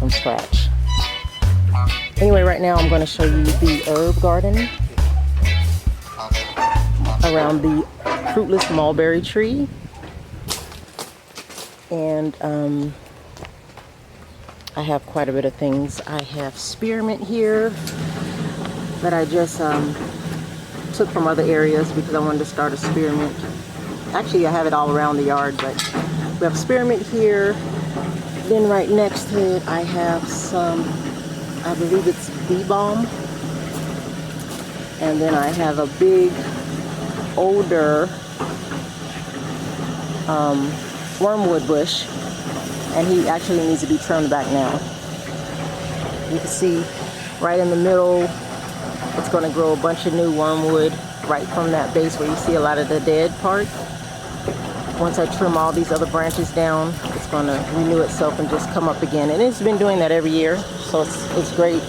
from scratch. Anyway, right now I'm going to show you the herb garden around the fruitless mulberry tree. And I have quite a bit of things. I have spearmint here that I just took from other areas because I wanted to start a spearmint. Actually, I have it all around the yard, but we have spearmint here. Then right next to it, I have some, I believe it's bee balm. And then I have a big, older wormwood bush, and he actually needs to be trimmed back now. You can see right in the middle, it's going to grow a bunch of new wormwood right from that base where you see a lot of the dead part. Once I trim all these other branches down, it's going to renew itself and just come up again. And it's been doing that every year, so it's great.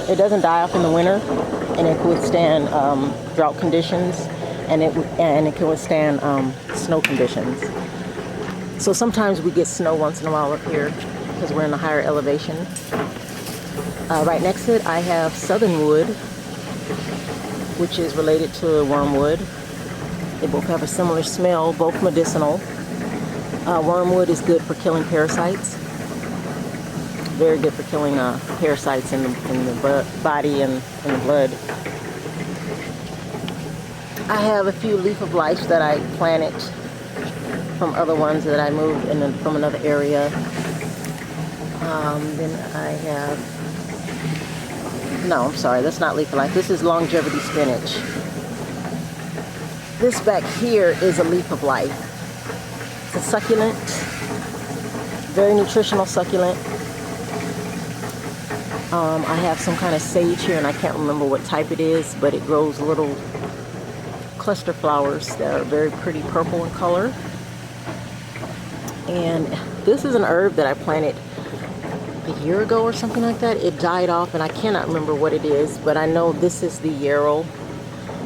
It doesn't die off in the winter, and it can withstand drought conditions, and it can withstand snow conditions. So sometimes we get snow once in a while up here because we're in a higher elevation. Right next to it, I have southernwood, which is related to wormwood. They both have a similar smell, both medicinal. Wormwood is good for killing parasites. Very good for killing parasites in the body and in the blood. I have a few leaf of life that I planted from other ones that I moved from another area. Then I have, no, I'm sorry, that's not leaf of life. This is longevity spinach. This back here is a leaf of life. It's a succulent, very nutritional succulent. I have some kind of sage here, and I can't remember what type it is, but it grows little cluster flowers that are very pretty purple in color. And this is an herb that I planted a year ago or something like that. It died off, and I cannot remember what it is, but I know this is the yarrow.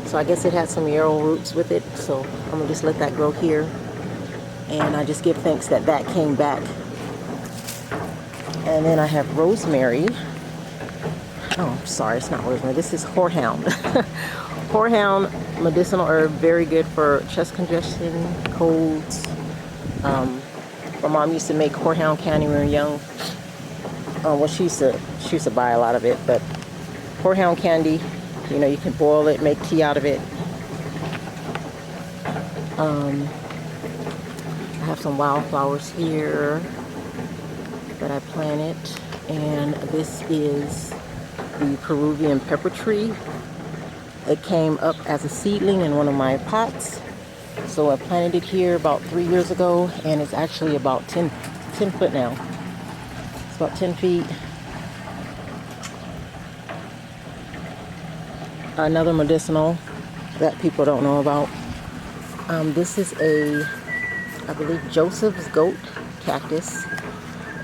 So I guess it has some yarrow roots with it, so I'm gonna just let that grow here. And I just give thanks that that came back. And then I have rosemary. Oh, sorry, it's not rosemary. This is horehound. Horehound, medicinal herb, very good for chest congestion, colds. My mom used to make horehound candy when we were young. Well, she used to buy a lot of it, but horehound candy, you know, you can boil it, make tea out of it. I have some wildflowers here that I planted, and this is the Peruvian pepper tree. It came up as a seedling in one of my pots. So I planted it here about 3 years ago, and it's actually about 10 foot now. It's about 10 feet. Another medicinal that people don't know about. This is I believe, Joseph's goat cactus.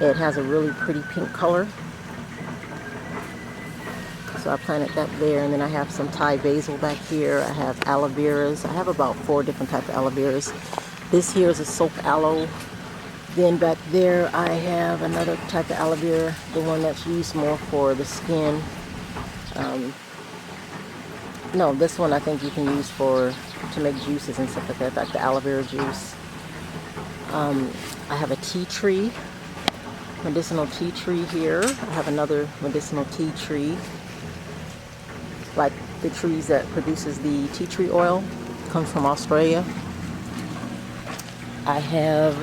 It has a really pretty pink color. So I planted that there, and then I have some Thai basil back here. I have aloe veras. I have about 4 different types of aloe veras. This here is a soap aloe. Then back there I have another type of aloe vera, the one that's used more for the skin. No, this one I think you can use to make juices and stuff like that, like the aloe vera juice. I have a tea tree, medicinal tea tree here. I have another medicinal tea tree, like the trees that produces the tea tree oil, comes from Australia. I have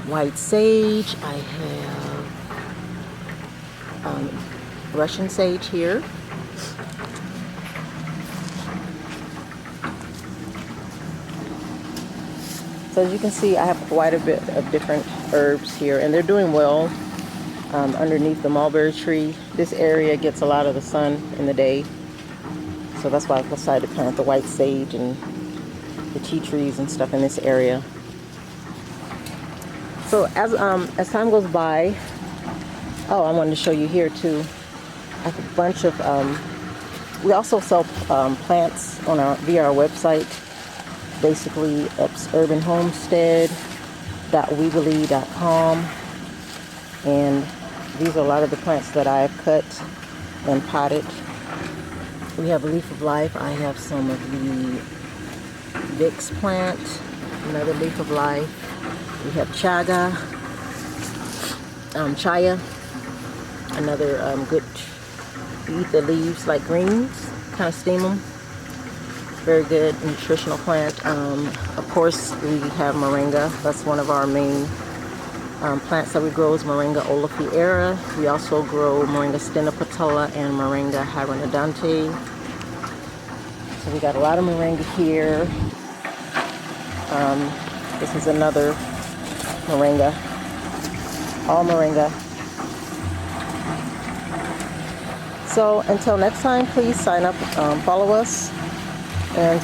white sage. I have Russian sage here. So as you can see, I have quite a bit of different herbs here, and they're doing well underneath the mulberry tree. This area gets a lot of the sun in the day, so that's why I decided to plant the white sage and the tea trees and stuff in this area. So as time goes by, oh, I wanted to show you here too. I have a bunch of, we also sell plants via our website. Basically, it's urbanhomestead.weebly.com, and These are a lot of the plants that I have cut and potted. We have a leaf of life. I have some of the Vicks plant, another leaf of life. We have chaga, chaya, another good. You eat the leaves like greens, kind of steam them. Very good nutritional plant. Of course, we have moringa. That's one of our main plants that we grow is Moringa oleifera. We also grow Moringa stenopatella and Moringa hybridante. So we got a lot of moringa here. This is another moringa. All moringa. So until next time, please sign up, follow us, and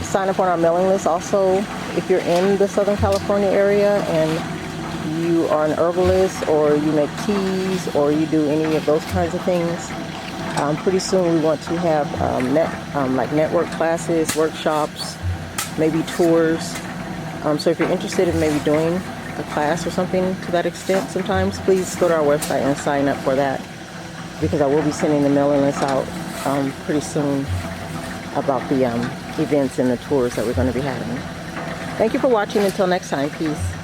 sign up on our mailing list. Also, if you're in the Southern California area and you are an herbalist or you make teas or you do any of those kinds of things, pretty soon we want to have like network classes, workshops, maybe tours. So if you're interested in maybe doing a class or something to that extent sometimes, please go to our website and sign up for that, because I will be sending the mailing list out pretty soon about the events and the tours that we're going to be having. Thank you for watching. Until next time, peace.